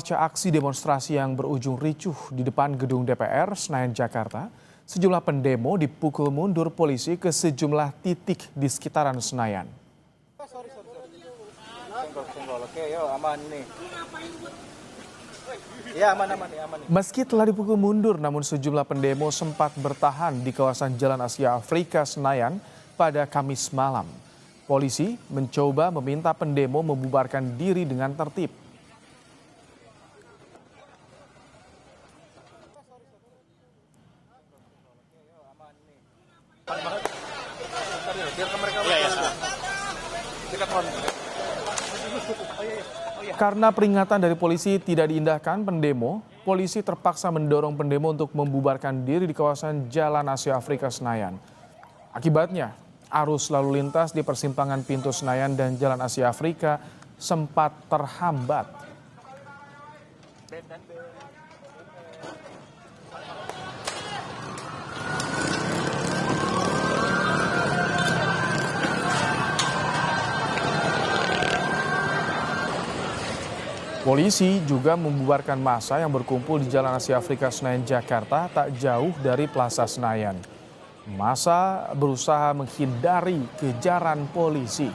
Pasca aksi demonstrasi yang berujung ricuh di depan gedung DPR Senayan, Jakarta, sejumlah pendemo dipukul mundur polisi ke sejumlah titik di sekitaran Senayan. Meski telah dipukul mundur, namun sejumlah pendemo sempat bertahan di kawasan Jalan Asia Afrika Senayan pada Kamis malam. Polisi mencoba meminta pendemo membubarkan diri dengan tertib. Karena peringatan dari polisi tidak diindahkan pendemo, polisi terpaksa mendorong pendemo untuk membubarkan diri di kawasan Jalan Asia Afrika Senayan. Akibatnya, arus lalu lintas di persimpangan Pintu Senayan dan Jalan Asia Afrika sempat terhambat. Polisi juga membubarkan massa yang berkumpul di Jalan Asia Afrika Senayan, Jakarta tak jauh dari Plaza Senayan. Massa berusaha menghindari kejaran polisi.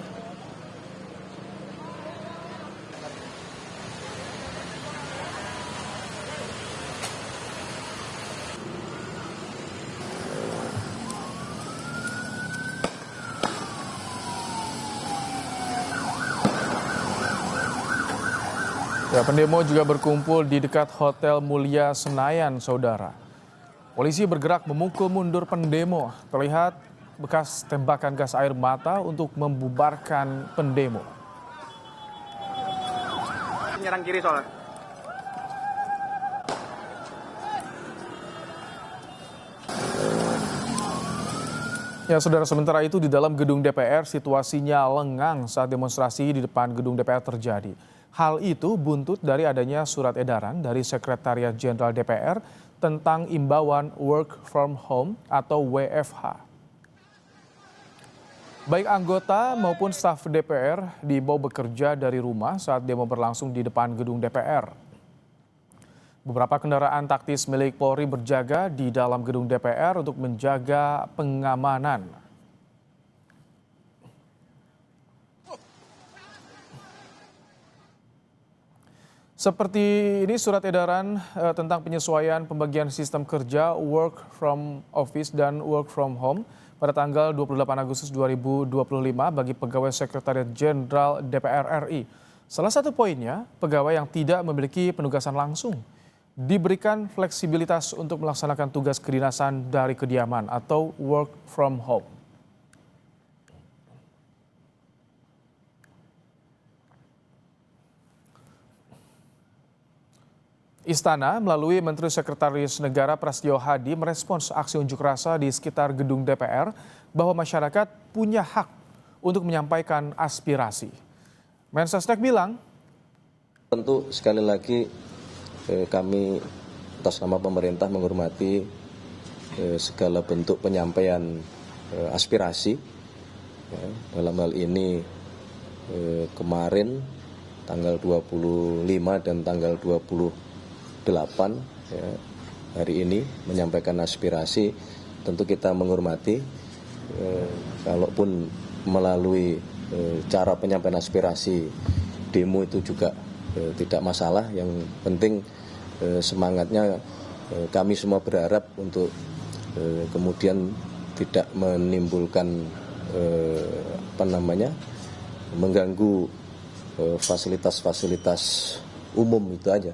Pendemo juga berkumpul di dekat Hotel Mulia Senayan, saudara. Polisi bergerak memukul mundur pendemo. Terlihat bekas tembakan gas air mata untuk membubarkan pendemo. Nyerang kiri soalnya. Ya, saudara, sementara itu di dalam gedung DPR situasinya lengang saat demonstrasi di depan gedung DPR terjadi. Hal itu buntut dari adanya surat edaran dari Sekretariat Jenderal DPR tentang imbauan work from home atau WFH. Baik anggota maupun staf DPR diimbau bekerja dari rumah saat demo berlangsung di depan gedung DPR. Beberapa kendaraan taktis milik Polri berjaga di dalam gedung DPR untuk menjaga pengamanan. Seperti ini surat edaran tentang penyesuaian pembagian sistem kerja work from office dan work from home pada tanggal 28 Agustus 2025 bagi pegawai Sekretariat Jenderal DPR RI. Salah satu poinnya, pegawai yang tidak memiliki penugasan langsung diberikan fleksibilitas untuk melaksanakan tugas kedinasan dari kediaman atau work from home. Istana melalui Menteri Sekretaris Negara Prasetyo Hadi merespons aksi unjuk rasa di sekitar gedung DPR bahwa masyarakat punya hak untuk menyampaikan aspirasi. Mensesnek bilang, tentu sekali lagi kami atas nama pemerintah menghormati segala bentuk penyampaian aspirasi. Dalam hal ini kemarin tanggal 25 dan tanggal 28 hari ini menyampaikan aspirasi, tentu kita menghormati. Kalaupun melalui cara penyampaian aspirasi demo itu juga tidak masalah. Yang penting semangatnya kami semua berharap untuk kemudian tidak menimbulkan mengganggu fasilitas-fasilitas umum, itu aja.